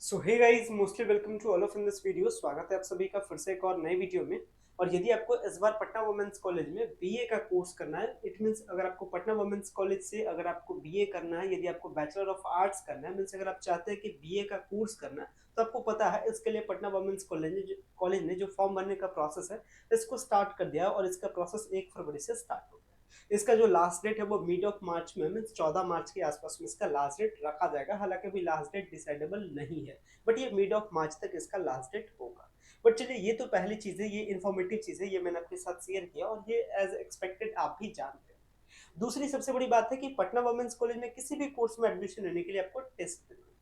So hey guys, mostly welcome to all of in this video. स्वागत है आप सभी का फिर से एक और नए वीडियो में। और यदि आपको इस बार पटना वुमेन्स कॉलेज में बीए का कोर्स करना है, इट मींस अगर आपको पटना वुमेन्स कॉलेज से अगर आपको बीए करना है, यदि आपको बैचलर ऑफ आर्ट्स करना है, मींस अगर आप चाहते हैं कि बीए का कोर्स करना है, तो आपको पता है इसके लिए पटना वुमेन्स कॉलेज ने जो फॉर्म भरने का प्रोसेस है इसको स्टार्ट कर दिया और इसका प्रोसेस 1 फरवरी से स्टार्ट हो गया। इसका जो लास्ट डेट है वो मिड ऑफ मार्च में, मीन्स 14 मार्च के आसपास में इसका लास्ट डेट रखा जाएगा। हालांकि अभी लास्ट डेट डिसाइडेबल नहीं है, बट ये मिड ऑफ मार्च तक इसका लास्ट डेट होगा। बट चलिए, ये तो पहली चीज है, ये इन्फॉर्मेटिव चीज है, ये मैंने आपके साथ शेयर किया और ये एज एक्सपेक्टेड आप भी जानते हैं। दूसरी सबसे बड़ी बात है कि पटना वुमेन्स कॉलेज में किसी भी कोर्स में एडमिशन लेने के लिए आपको टेस्ट देना है।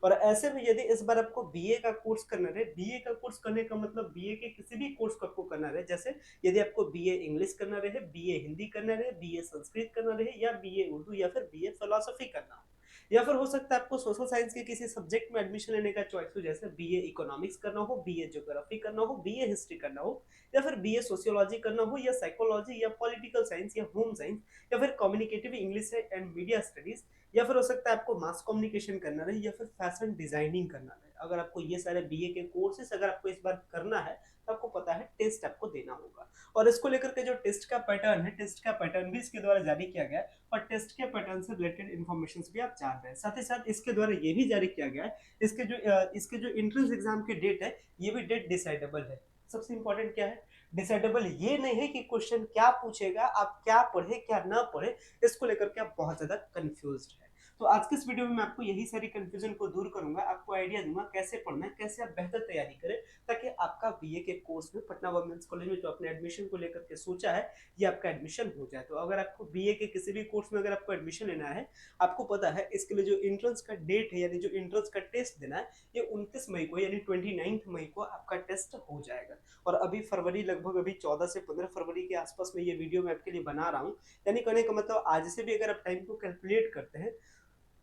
और ऐसे में यदि इस बार आपको बीए का कोर्स करना रहे, बीए का कोर्स करने का मतलब बीए के किसी भी कोर्स को आपको करना रहे, जैसे यदि आपको बीए इंग्लिश करना रहे, बीए हिंदी करना रहे, बीए संस्कृत करना रहे, या बीए उर्दू, या फिर बीए फिलोसफी करना हो, या फिर हो सकता है आपको सोशल साइंस के किसी सब्जेक्ट में एडमिशन लेने का चॉइस हो, जैसे बीए इकोनॉमिक्स करना हो, बीए ज्योग्राफी करना हो, बीए हिस्ट्री करना हो, या फिर बीए सोशियोलॉजी करना हो, या साइकोलॉजी, या पॉलिटिकल साइंस, या होम साइंस, या फिर communicative English and media studies, या फिर हो सकता है आपको मास कम्युनिकेशन करना रहे, या फिर फैशन डिजाइनिंग करना रहे। अगर आपको ये सारे बीए के कोर्सेस अगर आपको इस बार करना है, तो आपको पता है टेस्ट आपको देना होगा। और इसको लेकर के जो टेस्ट का पैटर्न है, टेस्ट का पैटर्न भी इसके द्वारा जारी किया गया है, और टेस्ट के पैटर्न से रिलेटेड इन्फॉर्मेशन भी आप जान रहे हैं। साथ ही साथ इसके द्वारा ये भी जारी किया गया है, इसके जो एंट्रेंस एग्जाम के डेट है, ये भी डेट डिसाइडेबल है। सबसे इंपॉर्टेंट क्या है, डिसाइडेबल ये नहीं है कि क्वेश्चन क्या पूछेगा, आप क्या पढ़े क्या ना पढ़े, इसको लेकर के आप बहुत ज्यादा कंफ्यूज है। तो आज के इस वीडियो में मैं आपको यही सारी कंफ्यूजन को दूर करूंगा, आपको आइडिया दूंगा कैसे पढ़ना है, कैसे आप बेहतर तैयारी करें, ताकि आपका बीए के कोर्स में पटना वुमेन्स कॉलेज में जो आपने एडमिशन को लेकर के सोचा है, ये आपका एडमिशन हो जाए। तो अगर आपको बीए के किसी भी कोर्स में अगर आपको एडमिशन लेना है, आपको पता है इसके लिए जो एंट्रेंस का डेट है, यानी जो एंट्रेंस का टेस्ट देना है, ये 29 मई को, यानी 29 मई को आपका टेस्ट हो जाएगा। और अभी फरवरी, लगभग अभी 14 से 15 फरवरी के आसपास में ये वीडियो मैं आपके लिए बना रहा हूँ। यानी कहने का मतलब आज से भी अगर आप टाइम को कैलकुलेट करते हैं,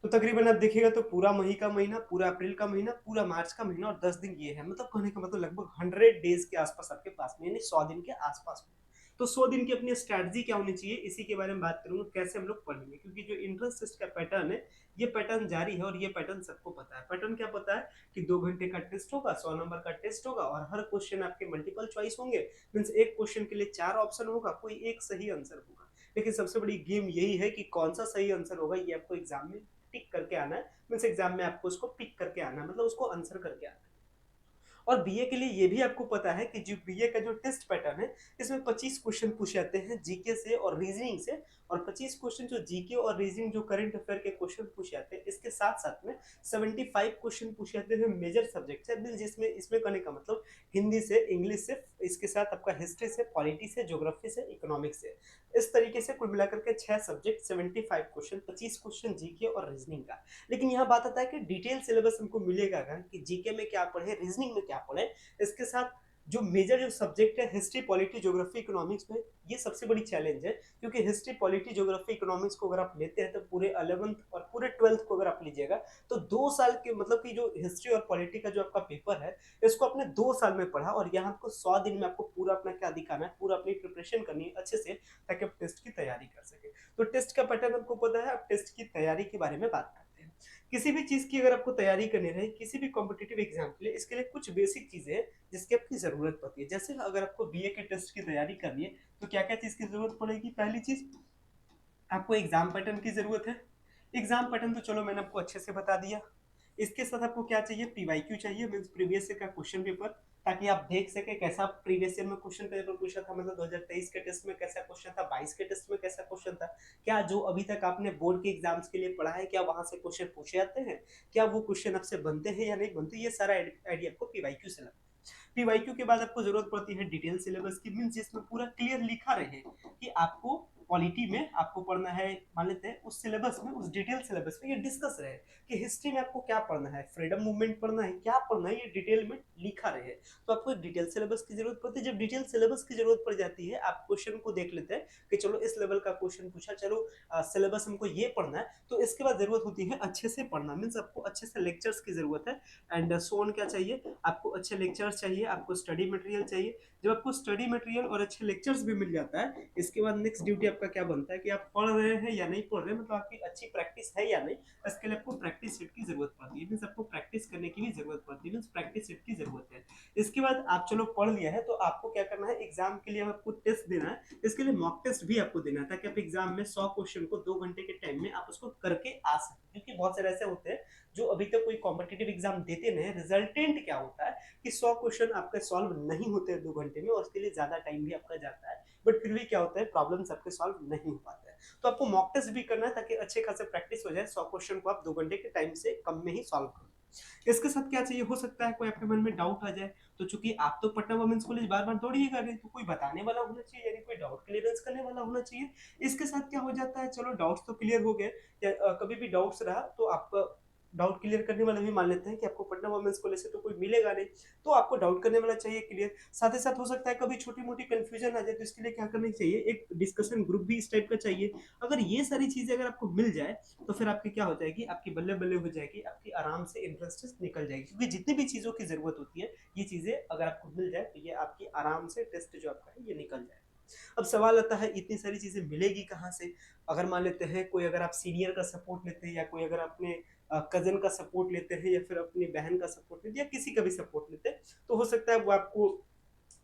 तो तकरीबन आप देखिएगा तो पूरा मई का महीना, पूरा अप्रैल का महीना, पूरा मार्च का महीना और 10 दिन ये है। मतलब कहने का मतलब लगभग 100 डेज के आसपास आपके पास में, यानी 100 दिन के आसपास में। तो 100 दिन की अपनी स्ट्रैटेजी क्या होनी चाहिए, इसी के बारे में बात करूंगा, कैसे हम लोग पढ़ेंगे। क्योंकि जो इंट्रेंस टेस्ट का पैटर्न है, ये पैटर्न जारी है, और ये पैटर्न सबको पता है। पैटर्न क्या पता है कि 2 घंटे का टेस्ट होगा, 100 नंबर का टेस्ट होगा, और हर क्वेश्चन आपके मल्टीपल चॉइस होंगे। मीन्स एक क्वेश्चन के लिए 4 ऑप्शन होगा, कोई एक सही आंसर होगा। लेकिन सबसे बड़ी गेम यही है कि कौन सा सही आंसर होगा, ये आपको एग्जाम में टिक करके आना है। मीन्स एग्जाम में आपको उसको पिक करके आना है, मतलब उसको आंसर करके आना है। और बीए के लिए ये भी आपको पता है कि जो बीए का जो टेस्ट पैटर्न है, इसमें 25 क्वेश्चन पूछे जाते हैं जीके से और रीजनिंग से। और 25 क्वेश्चन जो जीके और रीजनिंग जो करंट अफेयर के क्वेश्चन पूछे जाते हैं, इसके साथ साथ में 75 क्वेश्चन पूछे जाते हैं मेजर सब्जेक्ट से, जिसमें इसमें करने का मतलब हिंदी से, इंग्लिश से, इसके साथ आपका हिस्ट्री से, पॉलिटी से, ज्योग्राफी से, इकोनॉमिक्स से। इस तरीके से कुल मिलाकर के 6 सब्जेक्ट, 75 क्वेश्चन, 25 क्वेश्चन जीके और रीजनिंग का। लेकिन यहाँ बात आता है कि डिटेल सिलेबस हमको मिलेगा कि जीके में क्या पढ़े, रीजनिंग में क्या पढ़े। इसके साथ जो मेजर जो सब्जेक्ट है, हिस्ट्री, पॉलिटी, ज्योग्राफी, इकोनॉमिक्स में, ये सबसे बड़ी चैलेंज है। क्योंकि हिस्ट्री, पॉलिटी, ज्योग्राफी, इकोनॉमिक्स को अगर आप लेते हैं, तो पूरे 11th और पूरे 12th को अगर आप लीजिएगा, तो 2 साल के, मतलब कि जो हिस्ट्री और पॉलिटी का जो आपका पेपर है, इसको आपने 2 साल में पढ़ा, और यहाँ आपको 100 दिन में आपको पूरा अपना क्या दिखाना है, पूरा अपनी प्रिपरेशन करनी है अच्छे से, ताकि आप टेस्ट की तैयारी कर सके। तो टेस्ट का पैटर्न आपको पता है, अब टेस्ट की तैयारी के बारे में बात करते हैं। किसी भी चीज की अगर आपको तैयारी करनी रहे, किसी भी कॉम्पिटिटिव एग्जाम के लिए, इसके लिए कुछ बेसिक चीजें हैं जिसकी आपकी जरूरत पड़ती है। जैसे अगर आपको बीए के टेस्ट की तैयारी करनी है, तो क्या क्या चीज की जरूरत पड़ेगी। पहली चीज, आपको एग्जाम पैटर्न की जरूरत है। एग्जाम पैटर्न तो चलो मैंने आपको अच्छे से बता दिया। इसके साथ आपको क्या चाहिए, पीवाईक्यू चाहिए, मींस प्रीवियस ईयर का क्वेश्चन पेपर, ताकि आप देख सके कैसा प्रीवियस ईयर में क्वेश्चन पेपर पूछा था, मतलब 2023 के टेस्ट में कैसा क्वेश्चन था, 22 के टेस्ट में कैसा क्वेश्चन था। क्या जो अभी तक आपने बोर्ड के एग्जाम्स के लिए पढ़ा है, क्या वहां से क्वेश्चन पूछे जाते हैं, क्या वो क्वेश्चन आपसे बनते हैं या नहीं बनते, ये सारा आइडिया आपको पीवाईक्यू से लगता है। पीवाईक्यू के बाद आपको जरूरत पड़ती है डिटेल सिलेबस की, मींस जिसमें पूरा क्लियर लिखा रहे कि आपको पॉलिटी में आपको पढ़ना है, मान लेते हैं उस सिलेबस में, उस डिटेल सिलेबस में ये डिस्कस रहे कि हिस्ट्री में आपको क्या पढ़ना है, फ्रीडम मूवमेंट पढ़ना है, क्या पढ़ना है, ये डिटेल में लिखा रहे। तो आपको डिटेल सिलेबस की जरूरत पड़ती है। जब डिटेल सिलेबस की जरूरत पड़ जाती है, आप क्वेश्चन को देख लेते हैं कि चलो इस लेवल का क्वेश्चन पूछा, चलो सिलेबस हमको ये पढ़ना है, तो इसके बाद जरूरत होती है अच्छे से पढ़ना, मीन्स आपको अच्छे से लेक्चर्स की जरूरत है। एंड सो ऑन क्या चाहिए, आपको अच्छे लेक्चर्स चाहिए, आपको स्टडी मटेरियल चाहिए। जब आपको स्टडी मटेरियल और अच्छे लेक्चर्स भी मिल जाता है, इसके बाद नेक्स्ट ड्यूटी आपको आपका क्या बनता है कि आप पढ़ रहे हैं या नहीं पढ़ रहे, मतलब आपकी अच्छी प्रैक्टिस है या नहीं। इसके लिए आपको प्रैक्टिस सेट की जरूरत पड़ती है, मीन्स आपको प्रैक्टिस करने की भी जरूरत पड़ती है, मीन्स प्रैक्टिस सेट की जरूरत है। इसके बाद आप चलो पढ़ लिया है, तो आपको क्या करना है, एग्जाम के लिए आपको टेस्ट देना है। इसके लिए मॉक टेस्ट भी आपको देना है, ताकि आप एग्जाम में 100 क्वेश्चन को 2 घंटे के टाइम में आप उसको करके आ सके। क्योंकि बहुत सारे ऐसे होते हैं जो अभी तक कोई कॉम्पिटिटिव एग्जाम देते नहीं, रिजल्टेंट क्या होता है कि 100 क्वेश्चन आपके सॉल्व नहीं होते 2 घंटे में, और उसके लिए ज्यादा टाइम भी आपका जाता है, बट फिर भी क्या होता है, प्रॉब्लम्स आपके सॉल्व नहीं हो पाते हैं। तो आपको मॉक टेस्ट भी करना है, ताकि अच्छे खासे प्रैक्टिस हो जाए, 100 क्वेश्चन को आप 2 घंटे के टाइम से कम में ही सॉल्व करो। इसके साथ क्या चाहिए, हो सकता है कोई आपके मन में डाउट आ जाए, तो चूंकि आप तो पटना वुमेन्स कॉलेज बार बार दौड़िएगा नहीं, तो कोई बताने वाला होना चाहिए, यानी कोई डाउट क्लियरेंस करने वाला होना चाहिए। इसके साथ क्या हो जाता है, चलो डाउट्स तो क्लियर हो गए, या कभी भी डाउट्स रहा तो आप डाउट क्लियर करने वाला भी मान लेते हैं कि आपको पटना वुमेन्स कॉलेज से तो कोई मिलेगा नहीं, तो आपको डाउट करने वाला चाहिए क्लियर। साथ ही साथ हो सकता है कभी छोटी मोटी कंफ्यूजन आ जाए, तो इसके लिए क्या करना चाहिए, एक डिस्कशन ग्रुप भी इस टाइप का चाहिए। अगर ये सारी चीजें अगर आपको मिल जाए, तो फिर आपकी क्या हो जाएगी, आपकी बल्ले बल्ले हो जाएगी, आपकी आराम से इंटरेस्ट निकल जाएगी। क्योंकि जितनी भी चीजों की जरूरत होती है, ये चीजें अगर आपको मिल जाए, तो ये आपकी आराम से टेस्ट जो आपका है ये निकल जाए। अब सवाल आता है, इतनी सारी चीजें मिलेगी कहाँ से। अगर मान लेते हैं कोई, अगर आप सीनियर का सपोर्ट लेते हैं, या कोई अगर अपने कजन का सपोर्ट लेते हैं, या फिर अपनी बहन का सपोर्ट लेते हैं, या किसी का भी सपोर्ट लेते हैं, तो हो सकता है वो आपको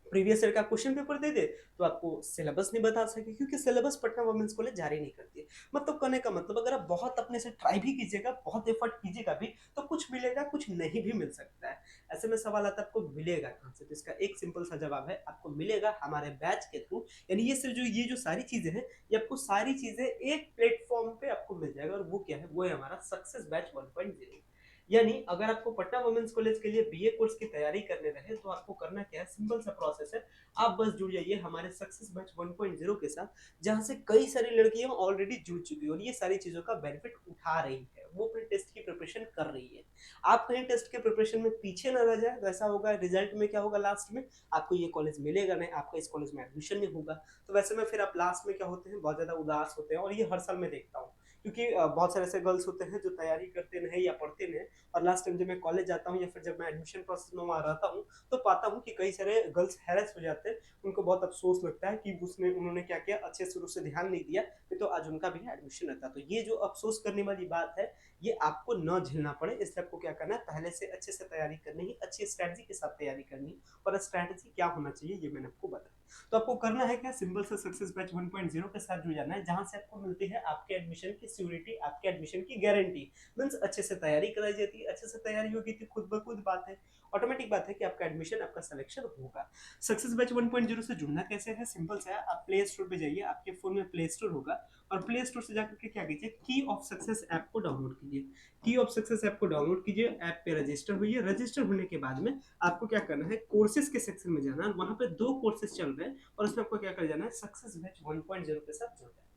प्रीवियस ईयर का क्वेश्चन पेपर दे दे, तो आपको सिलेबस नहीं बता सके, क्योंकि सिलेबस पटना वुमेन्स कॉलेज जारी नहीं करती है। मतलब कहने का मतलब, अगर आप बहुत अपने से ट्राई भी कीजिएगा, बहुत एफर्ट कीजिएगा भी, तो कुछ मिलेगा, कुछ नहीं भी मिल सकता है। ऐसे में सवाल आता है आपको मिलेगा कहाँ से, तो इसका एक सिंपल सा जवाब है, आपको मिलेगा हमारे बैच के थ्रू। यानी ये सिर्फ जो ये जो सारी चीजें हैं, ये आपको सारी चीजें एक प्लेटफॉर्म पे आपको मिल जाएगा, और वो क्या है, वो है हमारा सक्सेस बैच 1.0। यानी अगर आपको पटना वुमेन्स कॉलेज के लिए बीए कोर्स की तैयारी करने रहे, तो आपको करना क्या है, सिंपल सा प्रोसेस है। आप बस जुड़ जाइए हमारे सक्सेस बैच 1.0 के साथ, जहां से कई सारी लड़कियां ऑलरेडी जुड़ चुकी है, और ये सारी चीजों का बेनिफिट उठा रही है, वो अपने टेस्ट की प्रिपरेशन कर रही है। आप कहीं टेस्ट के प्रिपरेशन में पीछे ना रह जाए, तो ऐसा होगा रिजल्ट में क्या होगा, लास्ट में आपको ये कॉलेज मिलेगा नहीं, आपका इस कॉलेज में एडमिशन नहीं होगा। तो वैसे में फिर आप लास्ट में क्या होते हैं, बहुत ज्यादा उदास होते हैं, और ये हर साल मैं देखता हूँ। क्योंकि बहुत सारे ऐसे गर्ल्स होते हैं जो तैयारी करते नहीं या पढ़ते नहीं, और लास्ट टाइम जब मैं कॉलेज जाता हूँ, या फिर जब मैं एडमिशन प्रोसेस में वहाँ रहता हूँ, तो पाता हूँ कि कई सारे गर्ल्स हैरेस हो जाते हैं। उनको बहुत अफसोस लगता है कि उसने उन्होंने क्या किया, अच्छे शुरू से ध्यान नहीं दिया, नहीं तो आज उनका भी एडमिशन रहता। तो ये जो अफसोस करने वाली बात है, ये आपको न झेलना पड़े, इसलिए आपको क्या करना है, पहले से अच्छे से तैयारी करनी है, अच्छी स्ट्रैटेजी के साथ तैयारी करनी है। और स्ट्रैटेजी क्या होना चाहिए, ये मैंने आपको बताया। तो आपको करना है क्या, सिंपल से सक्सेस बैच 1.0 के साथ जुड़ जाना है, जहां से आपको मिलती है आपके एडमिशन की सिक्योरिटी, आपके एडमिशन की गारंटी। मींस अच्छे से तैयारी कराई जाती है, अच्छे से तैयारी होगी तो खुद ब खुद बात है, ऑटोमेटिक बात है कि आपका एडमिशन, आपका सिलेक्शन होगा। सक्सेस बैच 1.0 से जुड़ना कैसे है, सिंपल से है, आप प्ले स्टोर पे जाइए, आपके फोन में प्ले स्टोर होगा, और प्ले स्टोर से जाकर के क्या कीजिए, की ऑफ सक्सेस ऐप को डाउनलोड कीजिए। की ऑफ सक्सेस ऐप को डाउनलोड कीजिए, ऐप पे रजिस्टर हुई, रजिस्टर होने के बाद में आपको क्या करना है, कोर्सेज के सेक्शन में जाना, वहां पे 2 कोर्सेज चल रहे हैं, और उसमें आपको क्या कर जाना है, सक्सेस बैच 1.0 के साथ जुड़ जाना है।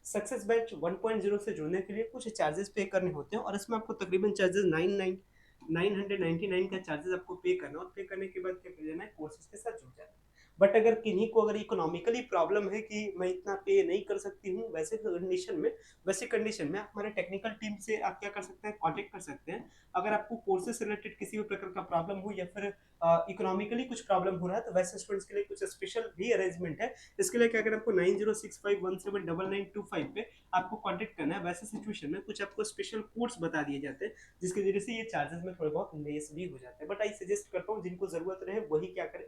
सक्सेस बैच 1.0 से जुड़ने के लिए कुछ चार्जेस पे करने होते हैं, और इसमें आपको तकरीबन चार्जेस 999 का चार्जेस आपको पे करना, और पे करने के बाद क्या कर जाना है, कोर्सेज के साथ जुड़ जाना है। बट अगर किन्हीं को अगर इकोनॉमिकली प्रॉब्लम है कि मैं इतना पे नहीं कर सकती हूँ, वैसे कंडीशन में आप हमारे टेक्निकल टीम से आप क्या कर सकते हैं, कांटेक्ट कर सकते हैं। अगर आपको कोर्सेज से रिलेटेड किसी भी प्रकार का प्रॉब्लम हो, या फिर इकोनॉमिकली कुछ प्रॉब्लम हो रहा है, तो वैसे स्टूडेंट्स के लिए कुछ स्पेशल भी अरेंजमेंट है। इसके लिए क्या करें, आपको 9065179925 पे आपको कांटेक्ट करना है। वैसे सिचुएशन में कुछ आपको स्पेशल कोड्स बता दिए जाते हैं, जिसकी वजह से ये चार्जेस में थोड़े बहुत लेस भी हो जाते हैं। बट आई सजेस्ट करता हूँ जिनको जरूरत रहे वही क्या करें,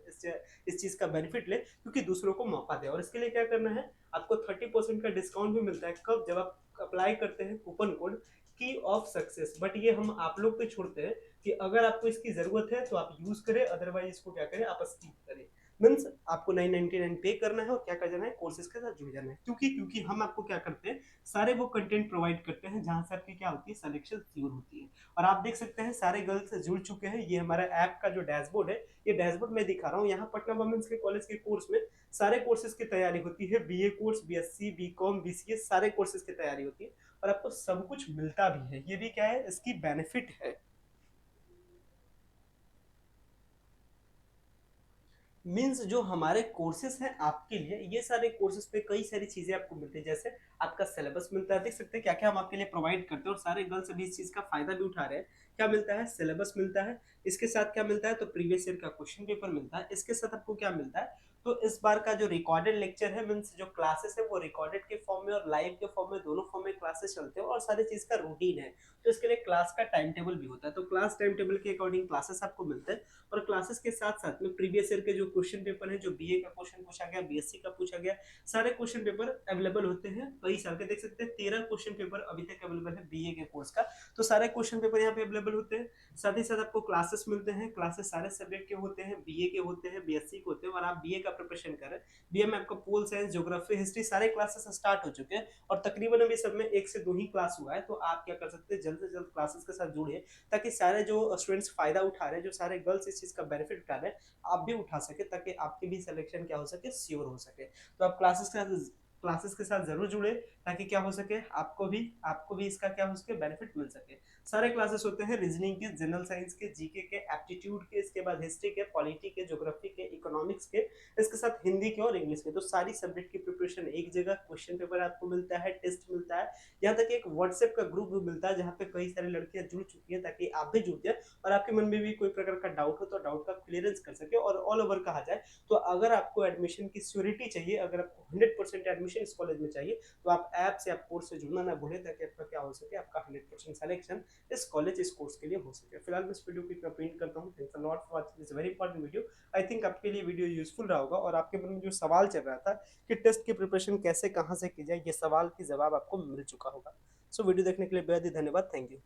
इस चीज का बेनिफिट ले, क्योंकि दूसरों को मौका दे। और इसके लिए क्या करना है, आपको 30% का डिस्काउंट भी मिलता है, कब, जब आप अप्लाई करते हैं कूपन कोड की ऑफ सक्सेस। बट ये हम आप लोग पे छोड़ते हैं कि अगर आपको इसकी जरूरत है तो आप यूज करें, अदरवाइज इसको क्या करें, आप स्किप करें। मीन्स आपको 999 पे करना है, और क्या कर जाना है, कोर्सेज के साथ जुड़ जाना है। क्योंकि हम आपको क्या करते हैं, सारे वो कंटेंट प्रोवाइड करते हैं जहां से आपकी क्या होती है, सिलेक्शन सिक्योर होती है। और आप देख सकते हैं सारे गर्ल्स जुड़ चुके हैं, ये हमारा ऐप का जो डैशबोर्ड है, ये डैशबोर्ड मैं दिखा रहा हूँ। यहाँ पटना वुमेन्स के कॉलेज के कोर्स में सारे कोर्सेज की तैयारी होती है, BA course, BSc, BCom, BCA, सारे कोर्सेज की तैयारी होती है, और आपको सब कुछ मिलता भी है। ये भी क्या है, इसकी बेनिफिट है। मीन्स जो हमारे कोर्सेज हैं आपके लिए, ये सारे कोर्सेज पे कई सारी चीजें आपको मिलती है। जैसे आपका सिलेबस मिलता है, देख सकते हैं क्या क्या हम आपके लिए प्रोवाइड करते हैं, और सारे गर्ल्स अभी इस चीज का फायदा भी उठा रहे हैं। क्या मिलता है, सिलेबस मिलता है, इसके साथ क्या मिलता है, तो प्रीवियस ईयर का क्वेश्चन पेपर मिलता है, इसके साथ आपको क्या मिलता है, तो इस बार का जो रिकॉर्डेड लेक्चर है मीन्स जो क्लासेस है वो रिकॉर्डेड के फॉर्म में और लाइव के फॉर्म में, दोनों फॉर्म में क्लासेस चलते हैं और सारी चीज का रूटीन है। तो इसके लिए क्लास का टाइम टेबल भी होता है, तो क्लास टाइम टेबल के अकॉर्डिंग क्लासेस आपको मिलते हैं। और क्लासेस के साथ साथ में प्रीवियस ईयर के जो क्वेश्चन पेपर है, जो बीए का क्वेश्चन पूछा गया, बीएससी का पूछा गया, सारे क्वेश्चन पेपर अवेलेबल होते हैं। कई साल के देख सकते हैं 13 क्वेश्चन पेपर अभी तक अवेलेबल है बीए के कोर्स का। तो सारे क्वेश्चन पेपर यहाँ पे अवेलेबल होते हैं। साथ ही साथ आपको क्लासेस मिलते हैं, क्लासेस सारे सब्जेक्ट के होते हैं, बीए के होते हैं, बीएससी के होते हैं। और आप बीए का प्रिपरेशन कर रहे हैं, बीए में आपका पोल साइंस, ज्योग्राफी, हिस्ट्री सारे क्लासेस स्टार्ट हो चुके हैं और तकरीबन अभी सब में 1 से 2 ही क्लास हुआ है। तो आप क्या कर सकते हैं, जल्द से जल्द क्लासेस के साथ जुड़िए, ताकि सारे जो स्टूडेंट्स फायदा उठा रहे हैं, जो सारे गर्ल्स इस चीज का बेनिफिट उठा रहे हैं, आप भी उठा सके, ताकि आपकी भी सिलेक्शन क्या हो सके, श्योर हो सके। तो आप क्लासेस के साथ जरूर जुड़े, ताकि क्या हो सके, आपको भी इसका क्या हो सके, बेनिफिट मिल सके। सारे क्लासेस होते हैं रीजनिंग के, जनरल साइंस के, जीके के, एप्टीट्यूड के, इसके बाद हिस्ट्री के, पॉलिटी के, ज्योग्राफी के, इकोनॉमिक्स के, इसके साथ हिंदी के और इंग्लिश के। तो सारी सब्जेक्ट की प्रिपरेशन एक जगह, क्वेश्चन पेपर आपको मिलता है, टेस्ट मिलता है, यहाँ तक एक व्हाट्सएप का ग्रुप भी मिलता है, जहाँ पे कई सारी लड़कियां जुड़ चुकी है, ताकि आप भी जुड़ जाए और आपके मन में भी कोई प्रकार का डाउट हो तो डाउट का क्लियरेंस कर सके और ऑल ओवर कहा जाए। तो अगर आपको एडमिशन की श्योरिटी चाहिए, अगर आपको 100% एडमिशन इस कॉलेज में चाहिए, तो आप ऐप से, आप कोर्स से जुड़ना ना भूलें, ताकि आपका क्या हो सके, आपका 100% सिलेक्शन इस कॉलेज, इस कोर्स के लिए हो सके। फिलहाल मैं इस वीडियो को इतना पेंट करता हूँ। Thanks a lot for watching this very important video. I think आपके लिए वीडियो यूजफुल रहा होगा और आपके मन में जो सवाल चल रहा था कि टेस्ट की प्रिपरेशन कैसे, कहाँ से की जाए, ये सवाल की जवाब आपको मिल चुका होगा। सो वीडियो देखने के लिए बेहद ही धन्यवाद। Thank you.